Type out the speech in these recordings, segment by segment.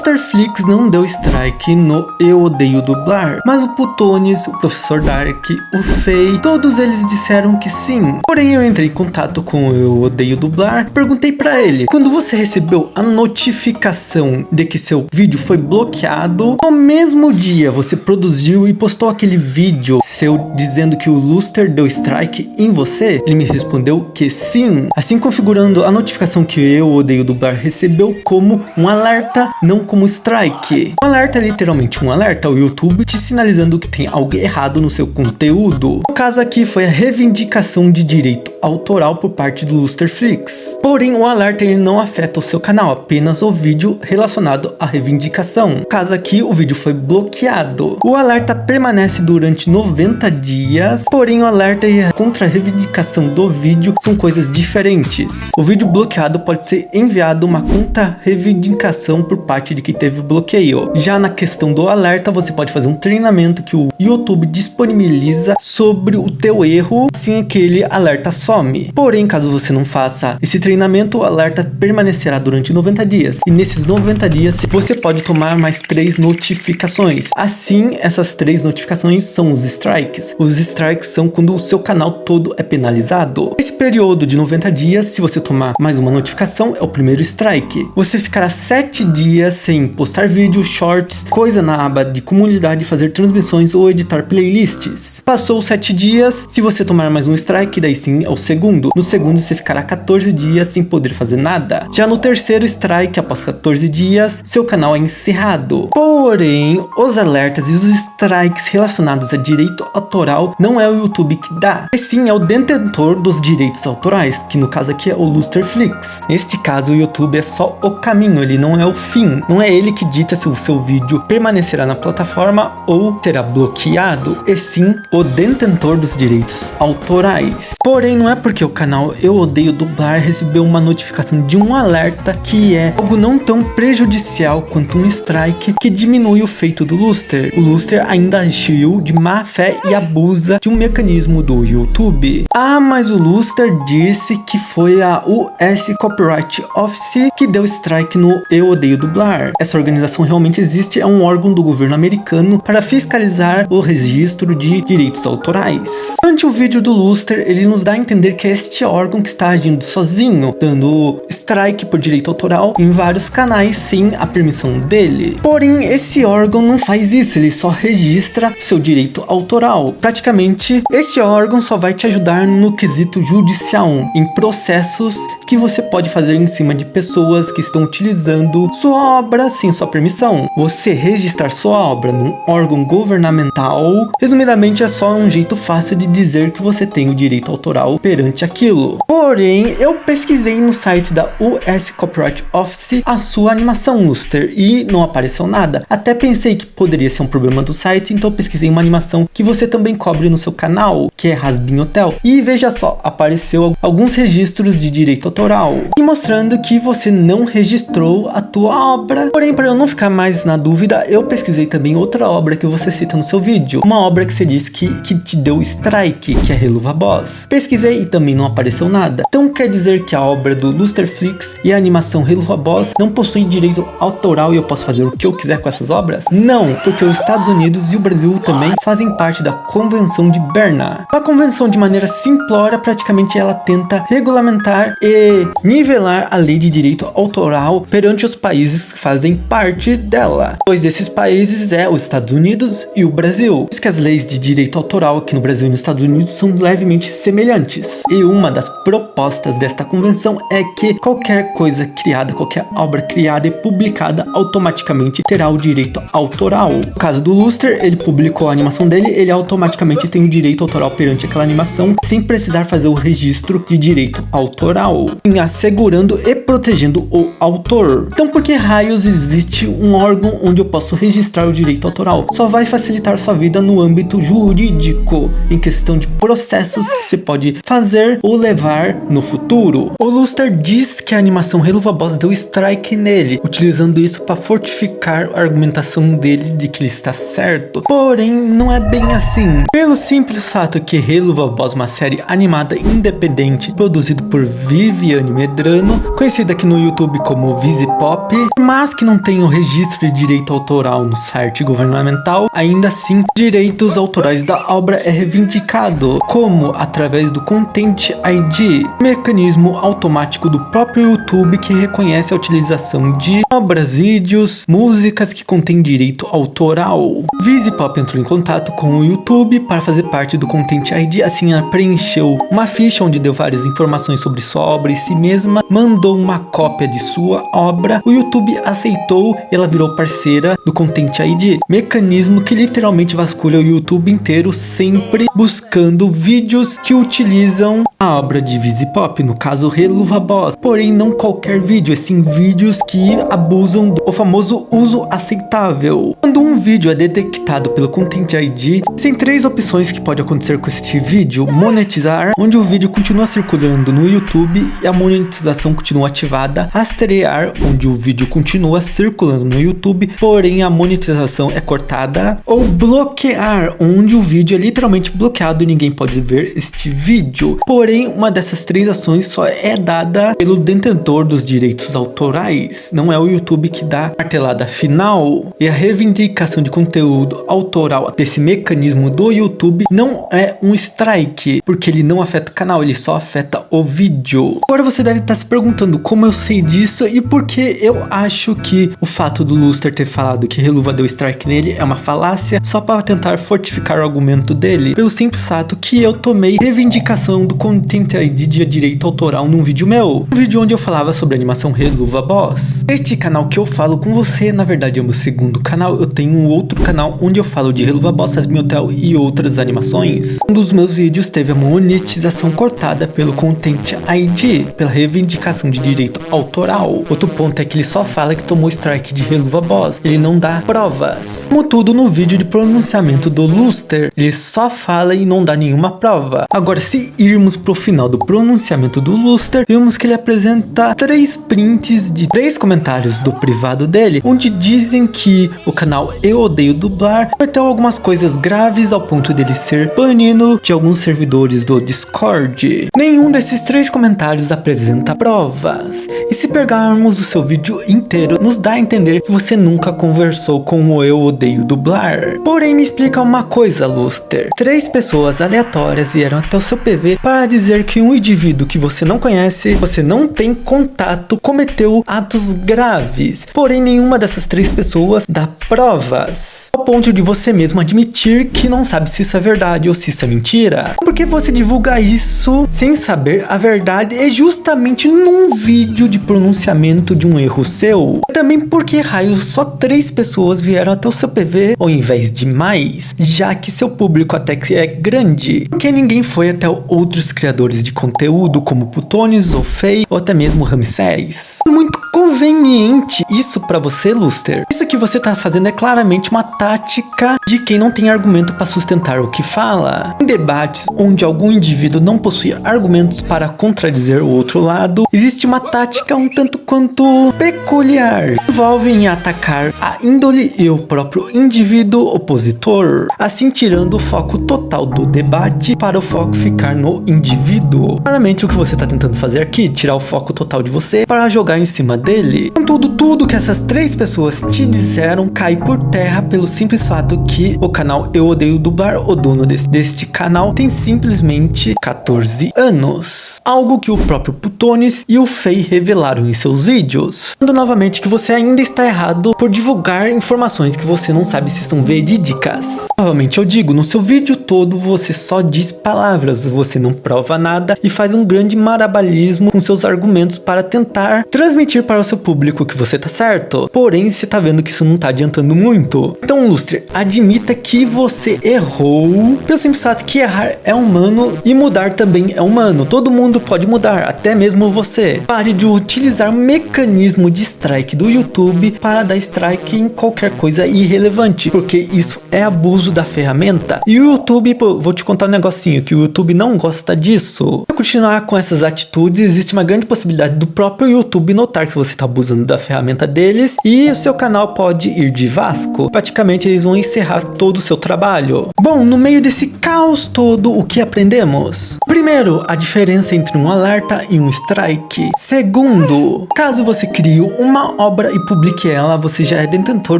Lusterflix não deu strike no Eu Odeio Dublar, mas o Putones, o Professor Dark, o Fei, todos eles disseram que sim. Porém, eu entrei em contato com o Eu Odeio Dublar, perguntei pra ele: quando você recebeu a notificação de que seu vídeo foi bloqueado, no mesmo dia você produziu e postou aquele vídeo seu dizendo que o Luster deu strike em você? Ele me respondeu que sim, assim configurando a notificação que o Eu Odeio Dublar recebeu como um alerta, não como strike. Um alerta é literalmente um alerta ao YouTube te sinalizando que tem algo errado no seu conteúdo. O caso aqui foi a reivindicação de direito autoral por parte do Lusterflix. Porém, o alerta ele não afeta o seu canal, apenas o vídeo relacionado à reivindicação. No caso aqui, o vídeo foi bloqueado. O alerta permanece durante 90 dias, porém o alerta e a contra-reivindicação do vídeo são coisas diferentes. O vídeo bloqueado pode ser enviado uma contra-reivindicação por parte de quem teve o bloqueio. Já na questão do alerta, você pode fazer um treinamento que o YouTube disponibiliza sobre o teu erro, assim aquele alerta some. Porém, caso você não faça esse treinamento, o alerta permanecerá durante 90 dias. E nesses 90 dias, você pode tomar mais 3 notificações. Assim, essas 3 notificações são os strikes. Os strikes são quando o seu canal todo é penalizado. Nesse período de 90 dias, se você tomar mais uma notificação, é o primeiro strike. Você ficará 7 dias sem postar vídeos, shorts, coisa na aba de comunidade, fazer transmissões ou editar playlists. Passou 7 dias, se você tomar mais um strike, daí sim é o segundo. No segundo, você ficará 14 dias sem poder fazer nada. Já no terceiro strike, após 14 dias, seu canal é encerrado. Porém, os alertas e os strikes relacionados a direito autoral não é o YouTube que dá, e sim é o detentor dos direitos autorais, que no caso aqui é o Lusterflix. Neste caso, o YouTube é só o caminho, ele não é o fim. Não é ele que dita se o seu vídeo permanecerá na plataforma ou será bloqueado, e sim o detentor dos direitos autorais. Porém, não é porque o canal Eu Odeio Dublar recebeu uma notificação de um alerta que é algo não tão prejudicial quanto um strike que diminui o feito do Luster. O Luster ainda agiu de má fé e abusa de um mecanismo do YouTube. Ah, mas o Luster disse que foi a US Copyright Office que deu strike no Eu Odeio Dublar. Essa organização realmente existe, é um órgão do governo americano para fiscalizar o registro de direitos autorais. Durante o vídeo do Luster, ele nos dá a entender que é este órgão que está agindo sozinho, dando strike por direito autoral em vários canais sem a permissão dele. Porém, esse órgão não faz isso, ele só registra seu direito autoral. Praticamente, esse órgão só vai te ajudar no quesito judicial, em processos que você pode fazer em cima de pessoas que estão utilizando sua obra sem sua permissão. Você registrar sua obra num órgão governamental, resumidamente, é só um jeito fácil de dizer que você tem o direito autoral perante aquilo. Porém, eu pesquisei no site da US Copyright Office a sua animação Luster e não apareceu nada. Até pensei que poderia ser um problema do site, então pesquisei uma animação que você também cobre no seu canal, que é Hazbin Hotel. E veja só, apareceu alguns registros de direito autoral e mostrando que você não registrou a tua obra. Porém, para eu não ficar mais na dúvida, eu pesquisei também outra obra que você cita no seu vídeo. Uma obra que você disse que te deu strike, que é Helluva Boss. Pesquisei e também não apareceu nada. Então quer dizer que a obra do Lusterflix e a animação Helluva Boss não possuem direito autoral e eu posso fazer o que eu quiser com essas obras? Não, porque os Estados Unidos e o Brasil também fazem parte da Convenção de Berna. A convenção, de maneira simplória, praticamente ela tenta regulamentar e nivelar a lei de direito autoral perante os países que fazem parte dela. Dois desses países é os Estados Unidos e o Brasil. Por isso que as leis de direito autoral aqui no Brasil e nos Estados Unidos são levemente semelhantes. E uma das propostas desta convenção é que qualquer coisa criada, qualquer obra criada e publicada automaticamente terá o direito autoral. No caso do Luster, ele publicou a animação dele, ele automaticamente tem o direito autoral perante aquela animação, sem precisar fazer o registro de direito autoral, assegurando e protegendo o autor. Então, por que raios existe um órgão onde eu posso registrar o direito autoral? Só vai facilitar sua vida no âmbito jurídico, em questão de processos que você pode fazer ou levar no futuro. O Luster diz que a animação Helluva Boss deu strike nele, utilizando isso para fortificar a argumentação dele de que ele está certo. Porém, não é bem assim. Pelo simples fato que Helluva Boss é uma série animada independente, produzido por Viviane Medrano, conhecida aqui no YouTube como Visipop, mas que não tem o registro de direito autoral no site governamental, ainda assim, direitos autorais da obra é reivindicado, como através do Content ID, mecanismo automático do próprio YouTube que reconhece a utilização de obras, vídeos, músicas que contêm direito autoral. Visipop entrou em contato com o YouTube para fazer parte do Content ID, assim ela preencheu uma ficha onde deu várias informações sobre sua obra e si mesma, mandou uma cópia de sua obra, o YouTube aceitou e ela virou parceira do Content ID, mecanismo que literalmente vasculha o YouTube inteiro, sempre buscando vídeos que utilizam a obra de Visipop, no caso Helluva Boss. Porém, não qualquer vídeo, sim vídeos que abusam do famoso uso aceitável. Quando um vídeo é detectado pelo Content ID, tem 3 opções que pode acontecer com este vídeo: monetizar, onde o vídeo continua circulando no YouTube e a monetização continua ativada; rastrear, onde o vídeo continua circulando no YouTube, porém a monetização é cortada; ou bloquear, onde o vídeo é literalmente bloqueado e ninguém pode ver este vídeo. Porém, uma dessas 3 ações só é dada pelo detentor dos direitos autorais, não é o YouTube que dá a martelada final. E a reivindicação de conteúdo autoral desse mecanismo do YouTube não é um strike, porque ele não afeta o canal, ele só afeta o vídeo. Agora você deve estar se perguntando como eu sei disso e por que eu acho que o fato do Luster ter falado que Helluva deu strike nele é uma falácia, só para tentar fortificar o argumento dele. Pelo simples fato que eu tomei reivindicação do Content ID de direito autoral num vídeo meu, um vídeo onde eu falava sobre a animação Helluva Boss. Este canal que eu falo com você, na verdade é o meu segundo canal. Eu tenho um outro canal onde eu falo de Helluva Boss, Hazbin Hotel e outras animações. Um dos meus vídeos teve a monetização cortada pelo Content ID, pela reivindicação de direito autoral. Outro ponto é que ele só fala que tomou strike de Helluva Boss, ele não dá provas. Como tudo no vídeo de pronunciamento do Luster, ele só fala e não dá nenhuma prova. Agora, se irmos pro final do pronunciamento do Luster, vemos que ele apresenta 3 prints de 3 comentários do privado dele, onde dizem que o canal Eu Odeio Dublar cometeu algumas coisas graves ao ponto dele ser banido de alguns servidores do Discord. Nenhum desses 3 comentários apresenta provas. E se pegarmos o seu vídeo inteiro, nos dá a entender que você nunca conversou com o Eu Odeio Dublar. Porém, me explica uma coisa, Luster. 3 pessoas aleatórias vieram até o seu PV para dizer que um indivíduo que você não conhece, você não tem contato, cometeu atos graves. Porém, nenhuma dessas 3 pessoas dá provas, ao ponto de você mesmo admitir que não sabe se isso é verdade ou se isso é mentira. Por que você divulga isso sem saber a verdade e justamente num vídeo de pronunciamento de um erro seu? Também porque raios só 3 pessoas vieram até o seu PV ao invés de mais, já que seu público até que é grande, porque ninguém foi até outros criadores de conteúdo como Putones ou Fei ou até mesmo Ramsés. Muito conveniente isso pra você, Luster. Isso que você tá fazendo é claramente uma tática de quem não tem argumento para sustentar o que fala. Em debates onde algum indivíduo não possui argumentos para contradizer o outro lado, existe uma tática um tanto quanto peculiar. Envolve em atacar a índole e o próprio indivíduo opositor, assim tirando o foco total do debate para o foco ficar no indivíduo. Claramente o que você tá tentando fazer aqui, tirar o foco total de você para jogar em cima dele. Contudo, tudo que essas 3 pessoas te disseram cai por terra pelo simples fato que o canal Eu Odeio Dublar, o dono deste canal, tem simplesmente 14 anos. Algo que o próprio Putones e o Fei revelaram em seus vídeos. Falando novamente que você ainda está errado por divulgar informações que você não sabe se são verídicas. Novamente eu digo, no seu vídeo todo você só diz palavras, você não prova nada e faz um grande marabalismo com seus argumentos para tentar transmitir para ao seu público que você tá certo. Porém, você tá vendo que isso não tá adiantando muito. Então, Lustre, admita que você errou, pelo simples fato que errar é humano e mudar também é humano. Todo mundo pode mudar, até mesmo você. Pare de utilizar o mecanismo de strike do YouTube para dar strike em qualquer coisa irrelevante, porque isso é abuso da ferramenta. E o YouTube, pô, vou te contar um negocinho, que o YouTube não gosta disso. Se continuar com essas atitudes, existe uma grande possibilidade do próprio YouTube notar que você está abusando da ferramenta deles e o seu canal pode ir de vasco. Praticamente eles vão encerrar todo o seu trabalho. Bom, no meio desse caos todo, o que aprendemos? Primeiro, a diferença entre um alerta e um strike. Segundo, caso você crie uma obra e publique ela, você já é detentor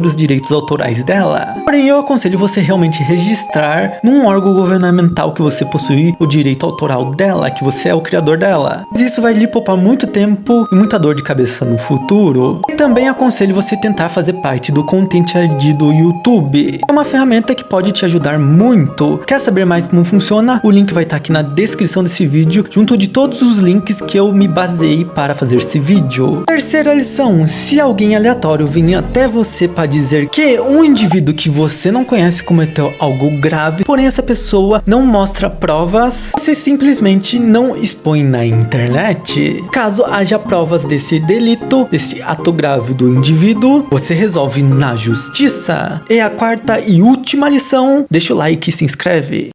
dos direitos autorais dela. Porém, eu aconselho você realmente registrar num órgão governamental que você possui o direito autoral dela, que você é o criador dela. Isso vai lhe poupar muito tempo e muita dor de cabeça no futuro. E também aconselho você tentar fazer parte do Content ID do YouTube. É uma ferramenta que pode te ajudar muito. Quer saber mais como funciona? O link vai estar aqui na descrição desse vídeo, junto de todos os links que eu me baseei para fazer esse vídeo. Terceira lição: se alguém aleatório vir até você para dizer que um indivíduo que você não conhece cometeu algo grave, porém essa pessoa não mostra provas, você simplesmente não expõe na internet. Caso haja provas desse delito, desse ato grave do indivíduo, você resolve na justiça. E a quarta e última lição: deixa o like e se inscreve.